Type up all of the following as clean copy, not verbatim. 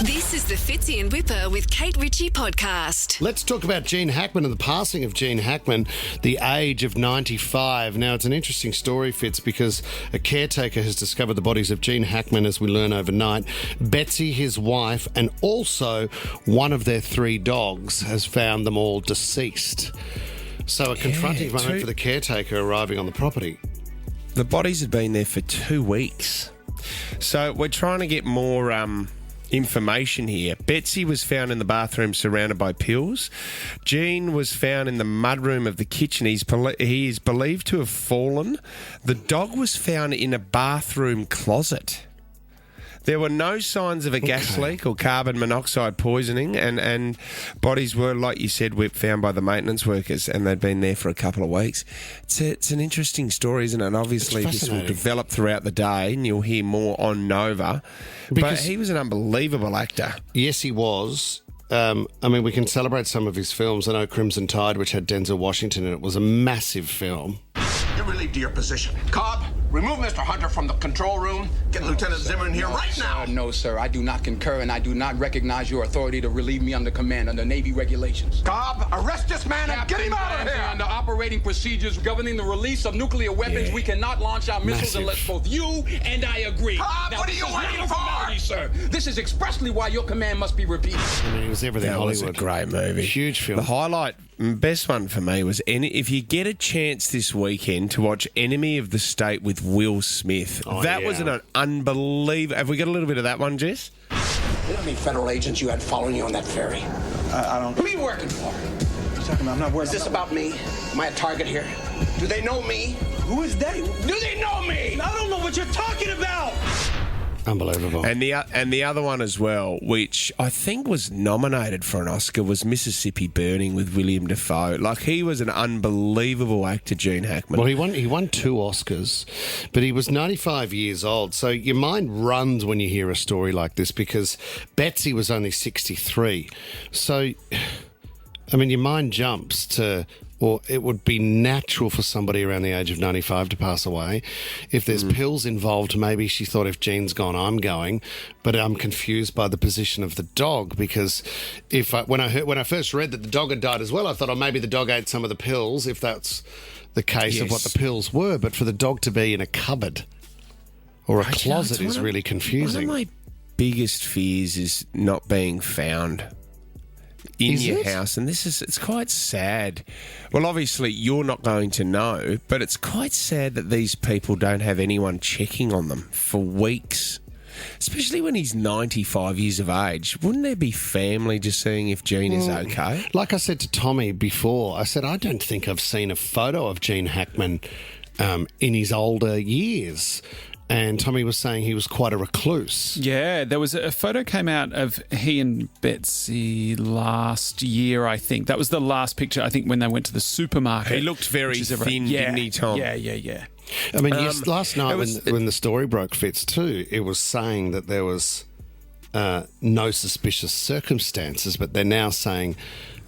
This is the Fitzy and Wippa with Kate Ritchie podcast. Let's talk about Gene Hackman and the passing of Gene Hackman, the age of 95. Now, it's an interesting story, Fitz, because a caretaker has discovered the bodies of Gene Hackman, as we learn overnight. Betsy, his wife, and also one of their 3 dogs has found them all deceased. So a confronting moment for the caretaker arriving on the property. The bodies had been there for 2 weeks. So we're trying to get more information here. Betsy was found in the bathroom surrounded by pills. Gene was found in the mudroom of the kitchen. He is believed to have fallen. The dog was found in a bathroom closet. There were no signs of a gas leak or carbon monoxide poisoning, and bodies were, like you said, found by the maintenance workers, and they'd been there for a couple of weeks. It's an interesting story, isn't it? Obviously, this will develop throughout the day, and you'll hear more on Nova. But he was an unbelievable actor. Yes, he was. We can celebrate some of his films. I know Crimson Tide, which had Denzel Washington in it, was a massive film. You're relieved to your position. Cobb, remove Mr. Hunter from the control room. Get Lieutenant Zimmer in here right now. No, sir. I do not concur, and I do not recognize your authority to relieve me under command under Navy regulations. Cobb, arrest this man and get him out of here. Under operating procedures governing the release of nuclear weapons, we cannot launch our missiles unless both you and I agree. Cobb, what are you waiting for? Sir, this is expressly why your command must be repeated. It was everything That Hollywood. was a great movie. Huge film. The highlight, best one for me was, if you get a chance this weekend to watch Enemy of the State with Will Smith. That was an unbelievable... Have we got a little bit of that one, Jess? You know how many federal agents you had following you on that ferry? I don't... Who are you working for? What are you talking about? I'm not working. Is this about me? Am I a target here? Do they know me? Who is they? Do they know me? I don't know what you're talking about! Unbelievable. And the other one as well, which I think was nominated for an Oscar, was Mississippi Burning with William Dafoe. Like, he was an unbelievable actor, Gene Hackman. Well, he won 2 Oscars, but he was 95 years old. So your mind runs when you hear a story like this, because Betsy was only 63. So, your mind jumps to... Or it would be natural for somebody around the age of 95 to pass away. If there's pills involved, maybe she thought, if Gene's gone, I'm going. But I'm confused by the position of the dog, because when I first read that the dog had died as well, I thought, maybe the dog ate some of the pills, if that's the case of what the pills were. But for the dog to be in a cupboard or a closet is really confusing. One of my biggest fears is not being found in your house, and it's quite sad. Well, obviously you're not going to know, but it's quite sad that these people don't have anyone checking on them for weeks, especially when he's 95 years of age. Wouldn't there be family just seeing if Gene is okay? Like I said to Tommy before, I said, I don't think I've seen a photo of Gene Hackman in his older years. And Tommy was saying he was quite a recluse. Yeah, there was a photo came out of he and Betsy last year, I think. That was the last picture, I think, when they went to the supermarket. He looked very thin, didn't he, Tom? Yeah. Yes, last night when the story broke, Fitz, too, it was saying that there was no suspicious circumstances, but they're now saying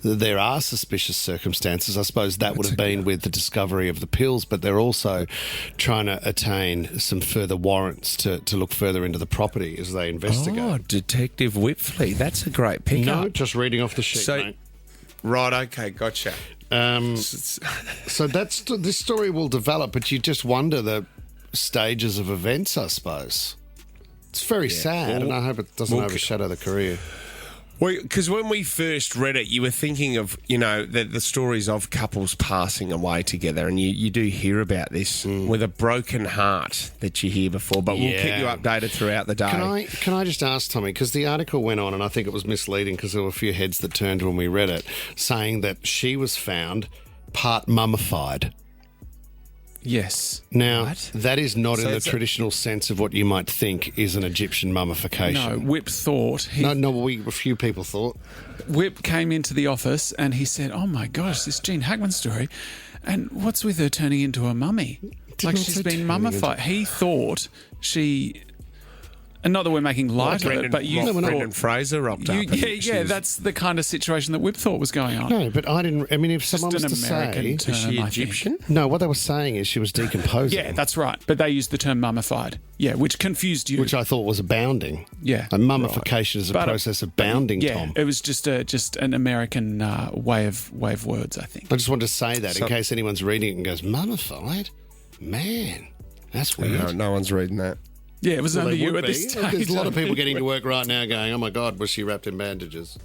there are suspicious circumstances. I suppose that would have been with the discovery of the pills, but they're also trying to attain some further warrants to look further into the property as they investigate. Oh, Detective Whipfley. That's a great pickup. No, just reading off the sheet, mate. Right, okay, gotcha. So this story will develop, but you just wonder the stages of events, I suppose. It's very sad, and I hope it doesn't overshadow the career. Well, because when we first read it, you were thinking of, the stories of couples passing away together, and you do hear about this with a broken heart that you hear before, but we'll keep you updated throughout the day. Can I just ask, Tommy, because the article went on, and I think it was misleading because there were a few heads that turned when we read it, saying that she was found part mummified. Yes. Now, that is not in the traditional sense of what you might think is an Egyptian mummification. No, Whip thought... a few people thought. Whip came into the office and he said, oh my gosh, this Gene Hackman story, and what's with her turning into a mummy? Like she's been mummified. He thought she And not that we're making light of it, but you Brendan Fraser rocked up. That's the kind of situation that Whip thought was going on. No, but I didn't. I mean, if someone was an to American say, term, Is she I think. Egyptian? no, what they were saying is she was decomposing. Yeah, that's right. But they used the term mummified. Yeah, which confused you. which I thought was a bounding. Yeah, and mummification is a But, process of bounding. yeah, Tom, it was just an American way of words, I think. I just wanted to say that in case anyone's reading it and goes, mummified? Man, that's weird. No one's reading that. Yeah, it was Well, only they you would at this be. stage. There's a lot of people getting to work right now going, oh my God, was she wrapped in bandages?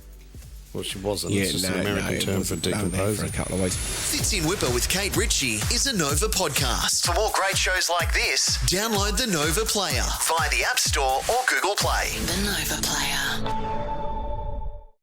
Well, she wasn't. It's just an American term for decomposing. For a couple of weeks. Fitzy and Wippa with Kate Ritchie is a Nova podcast. For more great shows like this, download the Nova Player via the App Store or Google Play. The Nova Player.